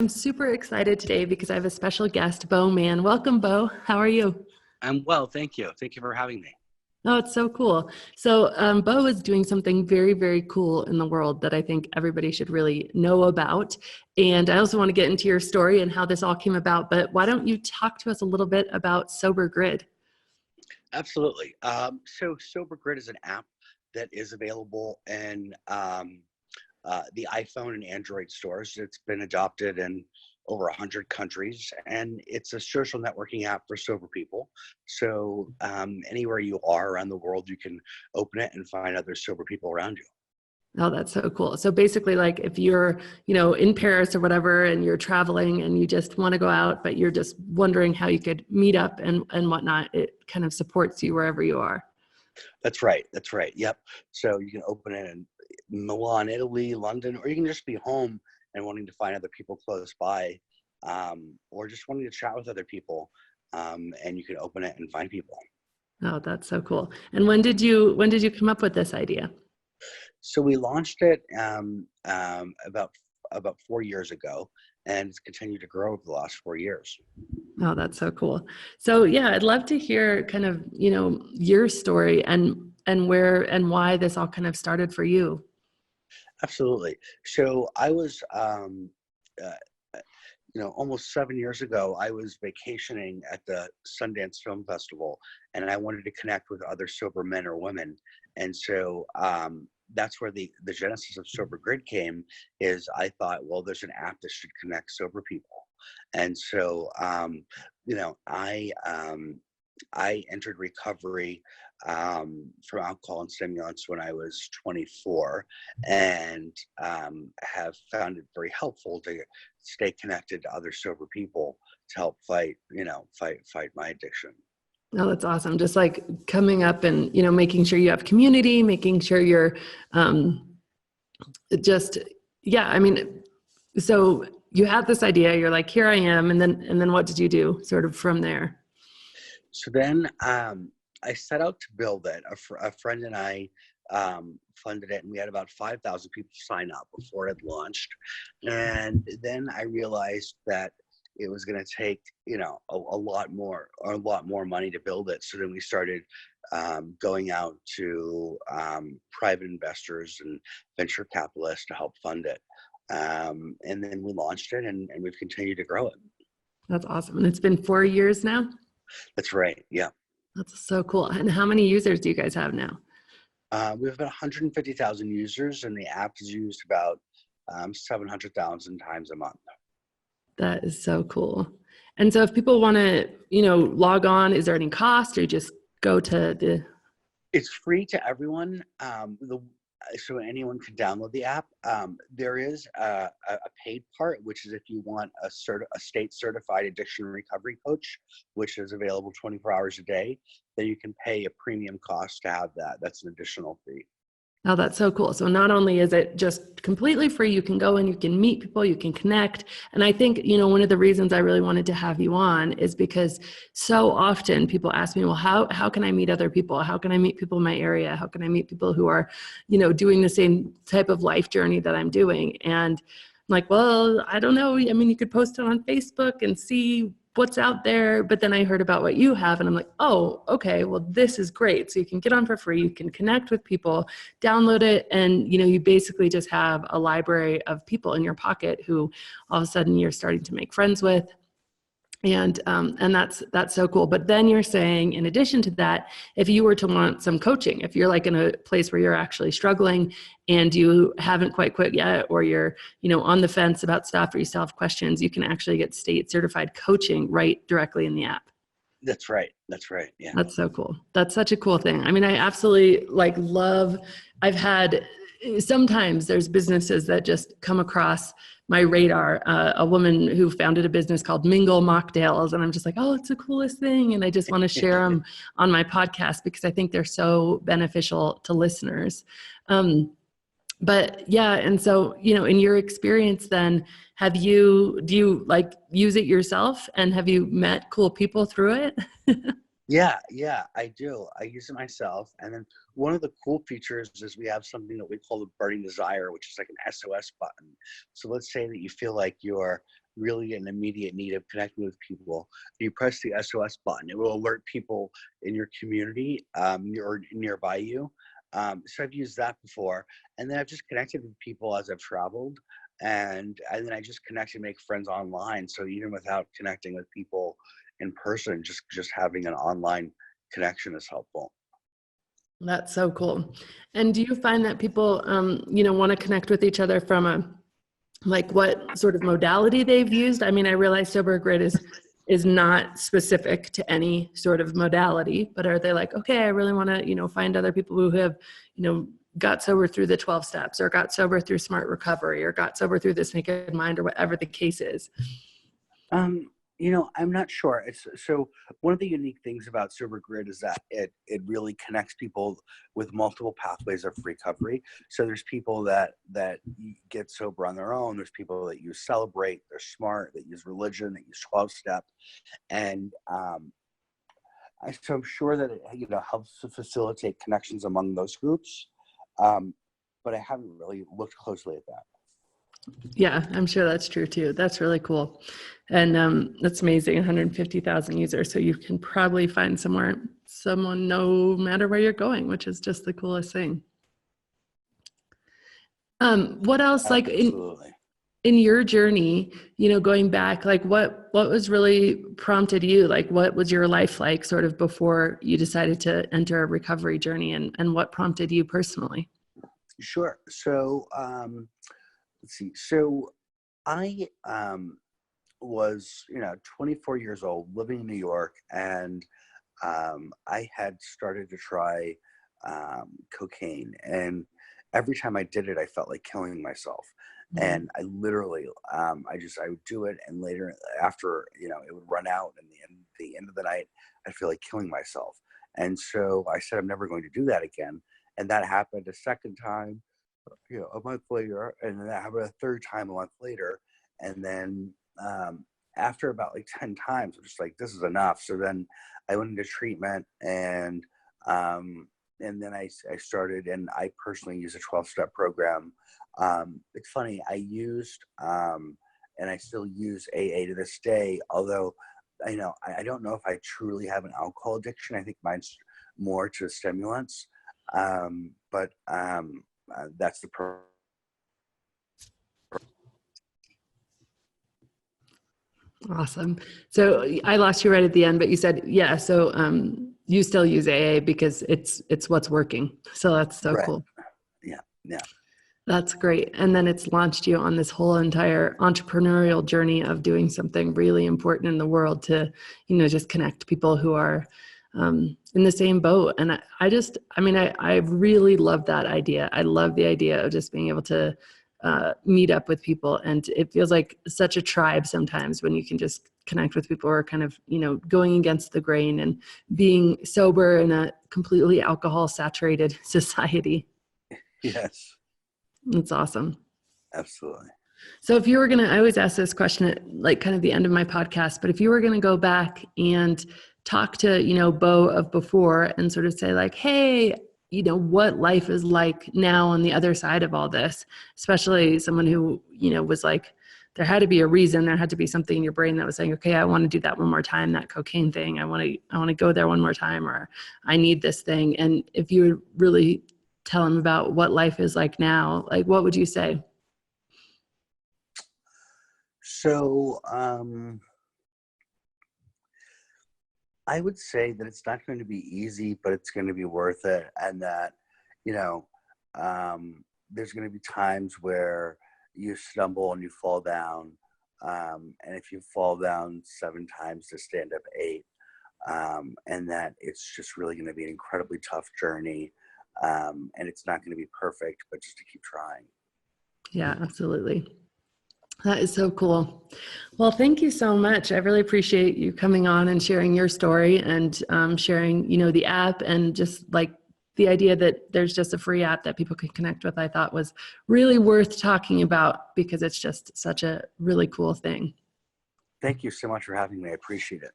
I'm super excited today because I have a special guest, Beau Mann. Welcome, Beau. How are you? I'm well, thank you. Thank you for having me. Oh, it's so cool. So, Beau is doing something very, very cool in the world that I think everybody should really know about. And I also want to get into your story and how this all came about. But why don't you talk to us a little bit about Sober Grid? Absolutely. So Sober Grid is an app that is available in the iPhone and Android stores. It's been adopted in over 100 countries, and it's a social networking app for sober people. So anywhere you are around the world, you can open it and find other sober people around you. Oh, that's so cool. So basically, like if you're, in Paris or whatever, and you're traveling and you just want to go out, but you're just wondering how you could meet up and whatnot, it kind of supports you wherever you are. That's right. That's right. Yep. So you can open it in Milan, Italy, London, or you can just be home and wanting to find other people close by, or just wanting to chat with other people. And you can open it and find people. Oh, that's so cool. And when did you come up with this idea? So we launched it about 4 years ago, and it's continued to grow over the last 4 years. Oh, that's so cool. So yeah, I'd love to hear kind of, your story and where and why this all kind of started for you. Absolutely. So I was, uh, almost 7 years ago, I was vacationing at the Sundance Film Festival, and I wanted to connect with other sober men or women. And so that's where the genesis of Sober Grid came. Is I thought, well, there's an app that should connect sober people. And so, you know, I um, I entered recovery from alcohol and stimulants when I was 24, and have found it very helpful to stay connected to other sober people to help fight my addiction. Oh, that's awesome. Just like coming up and, making sure you have community, making sure you're um, just, yeah, I mean, so you had this idea, you're like, here I am. And then what did you do sort of from there? So then I set out to build it. A friend and I funded it, and we had about 5,000 people sign up before it launched. And then I realized that it was going to take, a lot more money to build it. So then we started going out to private investors and venture capitalists to help fund it. And then we launched it, and we've continued to grow it. That's awesome. And it's been 4 years now. That's right. Yeah. That's so cool. And how many users do you guys have now? We have about 150,000 users, and the app is used about 700,000 times a month. That is so cool. And so if people want to, log on, is there any cost or you just go to the, It's free to everyone. So anyone can download the app. There is a paid part, which is if you want a state certified addiction recovery coach, which is available 24 hours a day, then you can pay a premium cost to have that. That's an additional fee. oh, that's so cool. So not only is it just completely free, you can go and you can meet people, you can connect. And I think, one of the reasons I really wanted to have you on is because so often people ask me, well, how can I meet other people? How can I meet people in my area? How can I meet people who are, doing the same type of life journey that I'm doing? And I'm like, well, I don't know. I mean, you could post it on Facebook and see what's out there. But then I heard about what you have and I'm like, oh, okay, well, this is great. So you can get on for free. You can connect with people, download it. And, you basically just have a library of people in your pocket who all of a sudden you're starting to make friends with. And that's so cool. But then you're saying, in addition to that, if you were to want some coaching, if you're like in a place where you're actually struggling and you haven't quite quit yet, or you're, on the fence about stuff, or you still have questions, you can actually get state certified coaching right directly in the app. That's right. That's right. Yeah. That's so cool. That's such a cool thing. I mean, I absolutely I've had, sometimes there's businesses that just come across my radar. A woman who founded a business called Mingle Mocktails, and I'm just like, oh, it's the coolest thing. And I just want to share them on my podcast because I think they're so beneficial to listeners. But yeah, and so, in your experience then, do you like use it yourself, and have you met cool people through it? Yeah, I do. I use it myself. And then one of the cool features is we have something that we call the burning desire, which is like an SOS button. So let's say that you feel like you're really in immediate need of connecting with people, you press the SOS button. It will alert people in your community or nearby you. So I've used that before, and then I've just connected with people as I've traveled, and then I just connect and make friends online. So even without connecting with people in person, just having an online connection is helpful. That's so cool. And do you find that people, want to connect with each other from like what sort of modality they've used? I mean, I realize Sober Grid is not specific to any sort of modality, but are they like, okay, I really want to, find other people who have, got sober through the 12 steps, or got sober through smart recovery, or got sober through this naked mind, or whatever the case is? I'm not sure. It's so one of the unique things about Sober Grid is that it really connects people with multiple pathways of recovery. So there's people that get sober on their own. There's people that use Celebrate. They're smart. That use religion. That use 12-step, and so I'm sure that it helps to facilitate connections among those groups. But I haven't really looked closely at that. Yeah, I'm sure that's true too. That's really cool. And that's amazing, 150,000 users. So you can probably find someone no matter where you're going, which is just the coolest thing. What else, like in your journey, going back, like what was really prompted you? Like what was your life like sort of before you decided to enter a recovery journey, and what prompted you personally? Sure. So let's see. So I was 24 years old, living in New York, and I had started to try cocaine, and every time I did it, I felt like killing myself. Mm-hmm. And I literally, I would do it, and later, after it would run out, and the end of the night, I'd feel like killing myself. And so I said, I'm never going to do that again. And that happened a second time, a month later, and then that happened a third time a month later. And then after about like 10 times, I'm just like, this is enough. So then I went into treatment, and then I started, and I personally use a 12-step program. It's funny, I used, and I still use AA to this day, although I don't know if I truly have an alcohol addiction. I think mine's more to stimulants. But that's the program. Awesome. So I lost you right at the end, but you said, yeah, so you still use AA because it's what's working. So that's so cool. Yeah. That's great. And then it's launched you on this whole entire entrepreneurial journey of doing something really important in the world to, just connect people who are in the same boat. And I really love that idea. I love the idea of just being able to meet up with people. And it feels like such a tribe sometimes when you can just connect with people who are kind of, going against the grain and being sober in a completely alcohol saturated society. Yes. That's awesome. Absolutely. So if you were I always ask this question at like kind of the end of my podcast, but if you were going to go back and talk to, Beau of before and sort of say like, hey, what life is like now on the other side of all this, especially someone who, was like, there had to be a reason, there had to be something in your brain that was saying, okay, I want to do that one more time, that cocaine thing. I want to go there one more time, or I need this thing. And if you would really tell them about what life is like now, like, what would you say? So, I would say that it's not going to be easy, but it's going to be worth it. And that, there's going to be times where you stumble and you fall down. And if you fall down 7 times to stand up 8, and that it's just really going to be an incredibly tough journey. And it's not going to be perfect, but just to keep trying. Yeah, absolutely. That is so cool. Well, thank you so much. I really appreciate you coming on and sharing your story and sharing, the app, and just like the idea that there's just a free app that people can connect with, I thought was really worth talking about because it's just such a really cool thing. Thank you so much for having me. I appreciate it.